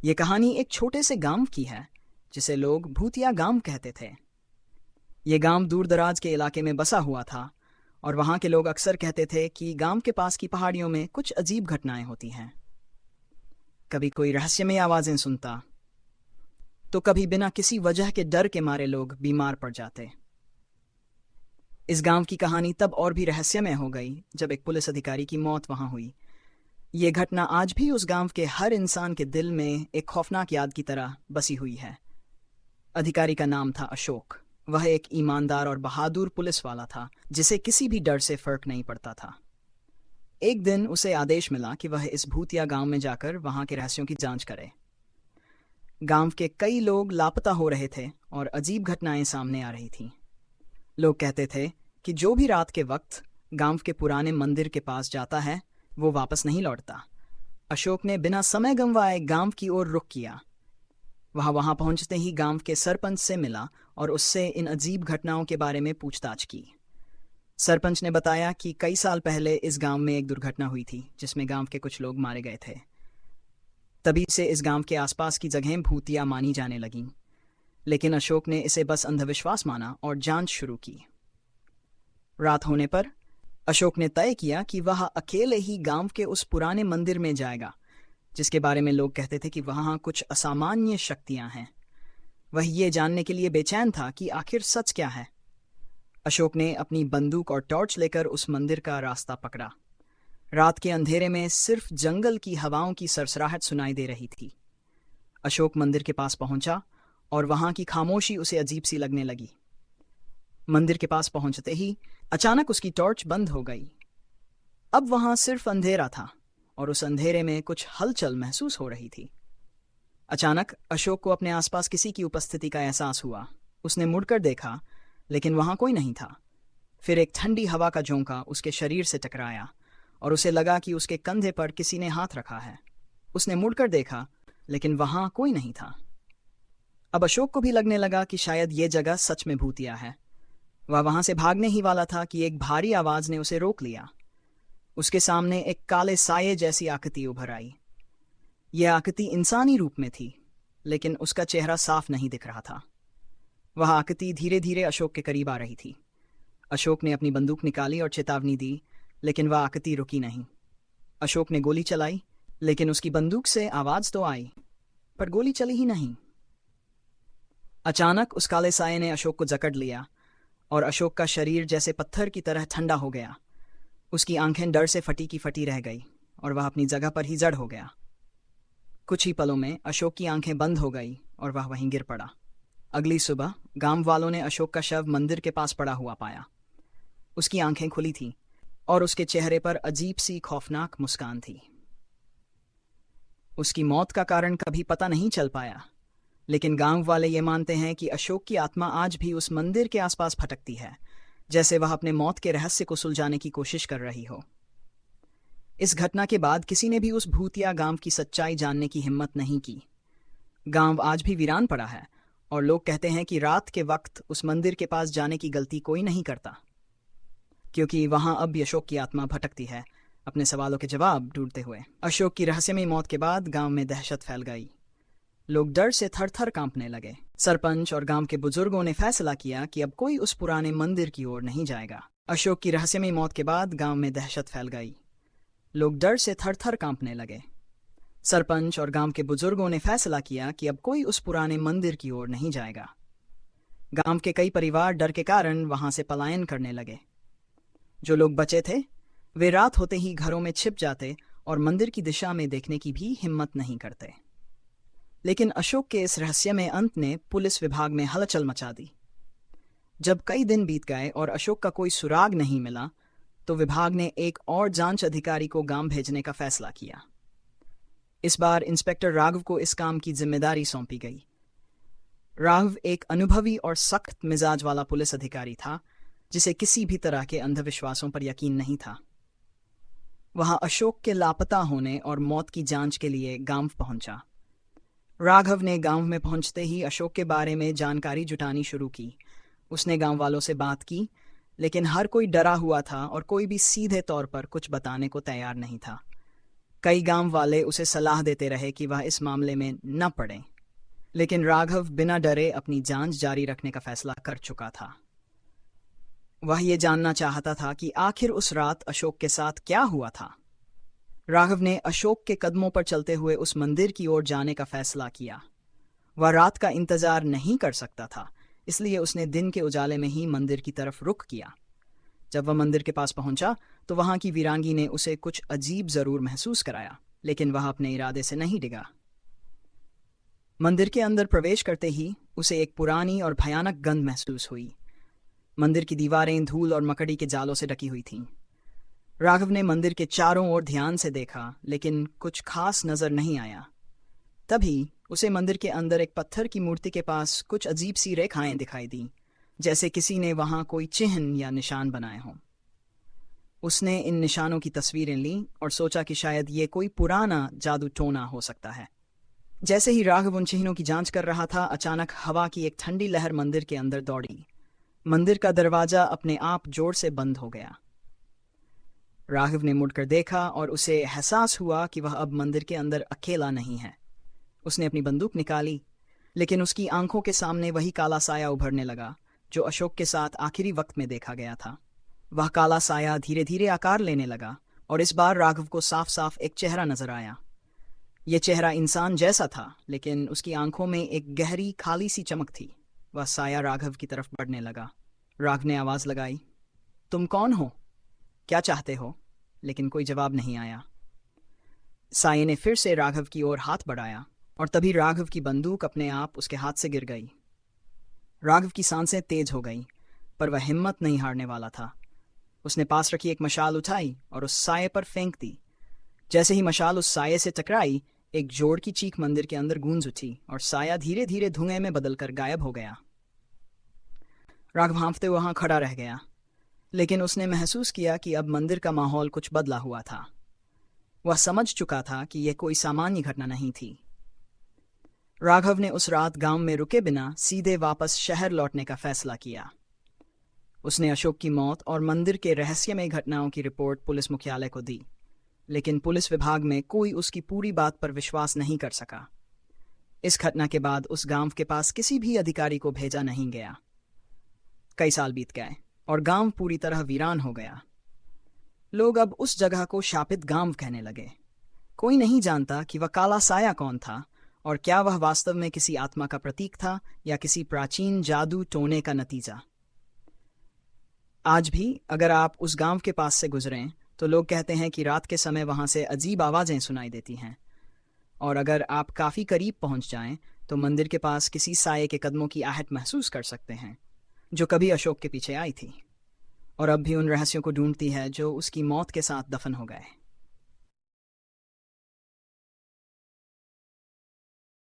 ये कहानी एक छोटे से गांव की है जिसे लोग भूतिया गांव कहते थे। ये गांव दूर दराज के इलाके में बसा हुआ था और वहां के लोग अक्सर कहते थे कि गांव के पास की पहाड़ियों में कुछ अजीब घटनाएं होती हैं। कभी कोई रहस्यमय आवाजें सुनता, तो कभी बिना किसी वजह के डर के मारे लोग बीमार पड़ जाते। इस गांव की कहानी तब और भी रहस्यमय हो गई जब एक पुलिस अधिकारी की मौत वहां हुई। ये घटना आज भी उस गांव के हर इंसान के दिल में एक खौफनाक याद की तरह बसी हुई है। अधिकारी का नाम था अशोक। वह एक ईमानदार और बहादुर पुलिस वाला था जिसे किसी भी डर से फर्क नहीं पड़ता था। एक दिन उसे आदेश मिला कि वह इस भूतिया गांव में जाकर वहां के रहस्यों की जांच करे। गांव के कई लोग लापता हो रहे थे और अजीब घटनाएं सामने आ रही थीं। लोग कहते थे कि जो भी रात के वक्त गांव के पुराने मंदिर के पास जाता है वो वापस नहीं लौटता। अशोक ने बिना समय गंवाए गांव की ओर रुख किया। वह वहां पहुंचते ही गांव के सरपंच से मिला और उससे इन अजीब घटनाओं के बारे में पूछताछ की। सरपंच ने बताया कि कई साल पहले इस गांव में एक दुर्घटना हुई थी जिसमें गांव के कुछ लोग मारे गए थे। तभी से इस गांव के आसपास की जगहें भूतिया मानी जाने लगीं। लेकिन अशोक ने इसे बस अंधविश्वास माना और जांच शुरू की। रात होने पर अशोक ने तय किया कि वह अकेले ही गांव के उस पुराने मंदिर में जाएगा जिसके बारे में लोग कहते थे कि वहां कुछ असामान्य शक्तियां हैं। वह ये जानने के लिए बेचैन था कि आखिर सच क्या है। अशोक ने अपनी बंदूक और टॉर्च लेकर उस मंदिर का रास्ता पकड़ा। रात के अंधेरे में सिर्फ जंगल की हवाओं की सरसराहट सुनाई दे रही थी। अशोक मंदिर के पास पहुंचा और वहां की खामोशी उसे अजीब सी लगने लगी। मंदिर के पास पहुंचते ही अचानक उसकी टॉर्च बंद हो गई। अब वहां सिर्फ अंधेरा था और उस अंधेरे में कुछ हलचल महसूस हो रही थी। अचानक अशोक को अपने आसपास किसी की उपस्थिति का एहसास हुआ। उसने मुड़कर देखा, लेकिन वहां कोई नहीं था। फिर एक ठंडी हवा का झोंका उसके शरीर से टकराया और उसे लगा कि उसके कंधे पर किसी ने हाथ रखा है। उसने मुड़कर देखा, लेकिन वहां कोई नहीं था। अब अशोक को भी लगने लगा कि शायद ये जगह सच में भूतिया है। वह वहां से भागने ही वाला था कि एक भारी आवाज ने उसे रोक लिया। उसके सामने एक काले साये जैसी आकृति उभर आई। यह आकृति इंसानी रूप में थी, लेकिन उसका चेहरा साफ नहीं दिख रहा था। वह आकृति धीरे धीरे अशोक के करीब आ रही थी। अशोक ने अपनी बंदूक निकाली और चेतावनी दी, लेकिन वह आकृति रुकी नहीं। अशोक ने गोली चलाई, लेकिन उसकी बंदूक से आवाज तो आई, पर गोली चली ही नहीं। अचानक उस काले साये ने अशोक को जकड़ लिया और अशोक का शरीर जैसे पत्थर की तरह ठंडा हो गया। उसकी आंखें डर से फटी की फटी रह गई और वह अपनी जगह पर ही जड़ हो गया। कुछ ही पलों में अशोक की आंखें बंद हो गई और वह वहीं गिर पड़ा। अगली सुबह गांव वालों ने अशोक का शव मंदिर के पास पड़ा हुआ पाया। उसकी आंखें खुली थीं और उसके चेहरे पर अजीब सी खौफनाक मुस्कान थी। उसकी मौत का कारण कभी पता नहीं चल पाया, लेकिन गांव वाले ये मानते हैं कि अशोक की आत्मा आज भी उस मंदिर के आसपास भटकती है, जैसे वह अपने मौत के रहस्य को सुलझाने की कोशिश कर रही हो। इस घटना के बाद किसी ने भी उस भूतिया गांव की सच्चाई जानने की हिम्मत नहीं की। गांव आज भी वीरान पड़ा है और लोग कहते हैं कि रात के वक्त उस मंदिर के पास जाने की गलती कोई नहीं करता, क्योंकि वहां अब भी अशोक की आत्मा भटकती है, अपने सवालों के जवाब ढूंढते हुए। अशोक की रहस्यमय मौत के बाद गांव में दहशत फैल गई। लोग डर से थर थर कांपने लगे। सरपंच और गांव के बुजुर्गों ने फैसला किया कि अब कोई उस पुराने मंदिर की ओर नहीं जाएगा। अशोक की रहस्यमय मौत के बाद गांव में दहशत फैल गई। लोग डर से थर थर कांपने लगे। सरपंच और गांव के बुजुर्गों ने फैसला किया कि अब कोई उस पुराने मंदिर की ओर नहीं जाएगा। गांव के कई परिवार डर के कारण वहां से पलायन करने लगे। जो लोग बचे थे वे रात होते ही घरों में छिप जाते और मंदिर की दिशा में देखने की भी हिम्मत नहीं करते। लेकिन अशोक के इस रहस्यमय अंत ने पुलिस विभाग में हलचल मचा दी। जब कई दिन बीत गए और अशोक का कोई सुराग नहीं मिला, तो विभाग ने एक और जांच अधिकारी को गांव भेजने का फैसला किया। इस बार इंस्पेक्टर राघव को इस काम की जिम्मेदारी सौंपी गई। राघव एक अनुभवी और सख्त मिजाज वाला पुलिस अधिकारी था, जिसे किसी भी तरह के अंधविश्वासों पर यकीन नहीं था। वहां अशोक के लापता होने और मौत की जांच के लिए गांव पहुंचा। राघव ने गांव में पहुंचते ही अशोक के बारे में जानकारी जुटानी शुरू की। उसने गांव वालों से बात की, लेकिन हर कोई डरा हुआ था और कोई भी सीधे तौर पर कुछ बताने को तैयार नहीं था। कई गांव वाले उसे सलाह देते रहे कि वह इस मामले में न पड़े, लेकिन राघव बिना डरे अपनी जांच जारी रखने का फैसला कर चुका था। वह ये जानना चाहता था कि आखिर उस रात अशोक के साथ क्या हुआ था। राघव ने अशोक के कदमों पर चलते हुए उस मंदिर की ओर जाने का फैसला किया। वह रात का इंतजार नहीं कर सकता था, इसलिए उसने दिन के उजाले में ही मंदिर की तरफ रुख किया। जब वह मंदिर के पास पहुंचा तो वहां की वीरांगी ने उसे कुछ अजीब जरूर महसूस कराया, लेकिन वह अपने इरादे से नहीं डिगा। मंदिर के अंदर प्रवेश करते ही उसे एक पुरानी और भयानक गंध महसूस हुई। मंदिर की दीवारें धूल और मकड़ी के जालों से ढकी हुई थीं। राघव ने मंदिर के चारों ओर ध्यान से देखा, लेकिन कुछ खास नजर नहीं आया। तभी उसे मंदिर के अंदर एक पत्थर की मूर्ति के पास कुछ अजीब सी रेखाएं दिखाई दी, जैसे किसी ने वहां कोई चिन्ह या निशान बनाए हों। उसने इन निशानों की तस्वीरें लीं और सोचा कि शायद ये कोई पुराना जादू टोना हो सकता है। जैसे ही राघव उन चिन्हों की जांच कर रहा था, अचानक हवा की एक ठंडी लहर मंदिर के अंदर दौड़ी। मंदिर का दरवाजा अपने आप जोर से बंद हो गया। राघव ने मुड़कर देखा और उसे एहसास हुआ कि वह अब मंदिर के अंदर अकेला नहीं है। उसने अपनी बंदूक निकाली, लेकिन उसकी आंखों के सामने वही काला साया उभरने लगा जो अशोक के साथ आखिरी वक्त में देखा गया था। वह काला साया धीरे धीरे आकार लेने लगा और इस बार राघव को साफ साफ एक चेहरा नजर आया। यह चेहरा इंसान जैसा था, लेकिन उसकी आंखों में एक गहरी खाली सी चमक थी। वह साया राघव की तरफ बढ़ने लगा। राघव ने आवाज लगाई, तुम कौन हो? क्या चाहते हो? लेकिन कोई जवाब नहीं आया। साये ने फिर से राघव की ओर हाथ बढ़ाया और तभी राघव की बंदूक अपने आप उसके हाथ से गिर गई। राघव की सांसें तेज हो गईं, पर वह हिम्मत नहीं हारने वाला था। उसने पास रखी एक मशाल उठाई और उस साये पर फेंक दी। जैसे ही मशाल उस साये से टकराई, एक जोर की चीख मंदिर के अंदर गूंज उठी और साया धीरे धीरे धुएं में बदलकर गायब हो गया। राघव हांफते हुए वहां खड़ा रह गया, लेकिन उसने महसूस किया कि अब मंदिर का माहौल कुछ बदला हुआ था। वह समझ चुका था कि यह कोई सामान्य घटना नहीं थी। राघव ने उस रात गांव में रुके बिना सीधे वापस शहर लौटने का फैसला किया। उसने अशोक की मौत और मंदिर के रहस्यमय घटनाओं की रिपोर्ट पुलिस मुख्यालय को दी, लेकिन पुलिस विभाग में कोई उसकी पूरी बात पर विश्वास नहीं कर सका। इस घटना के बाद उस गांव के पास किसी भी अधिकारी को भेजा नहीं गया। कई साल बीत गए और गांव पूरी तरह वीरान हो गया। लोग अब उस जगह को शापित गांव कहने लगे। कोई नहीं जानता कि वह काला साया कौन था और क्या वह वास्तव में किसी आत्मा का प्रतीक था या किसी प्राचीन जादू टोने का नतीजा। आज भी अगर आप उस गांव के पास से गुजरें तो लोग कहते हैं कि रात के समय वहां से अजीब आवाजें सुनाई देती हैं, और अगर आप काफी करीब पहुंच जाएं तो मंदिर के पास किसी साये के कदमों की आहट महसूस कर सकते हैं, जो कभी अशोक के पीछे आई थी और अब भी उन रहस्यों को ढूंढती है जो उसकी मौत के साथ दफन हो गए।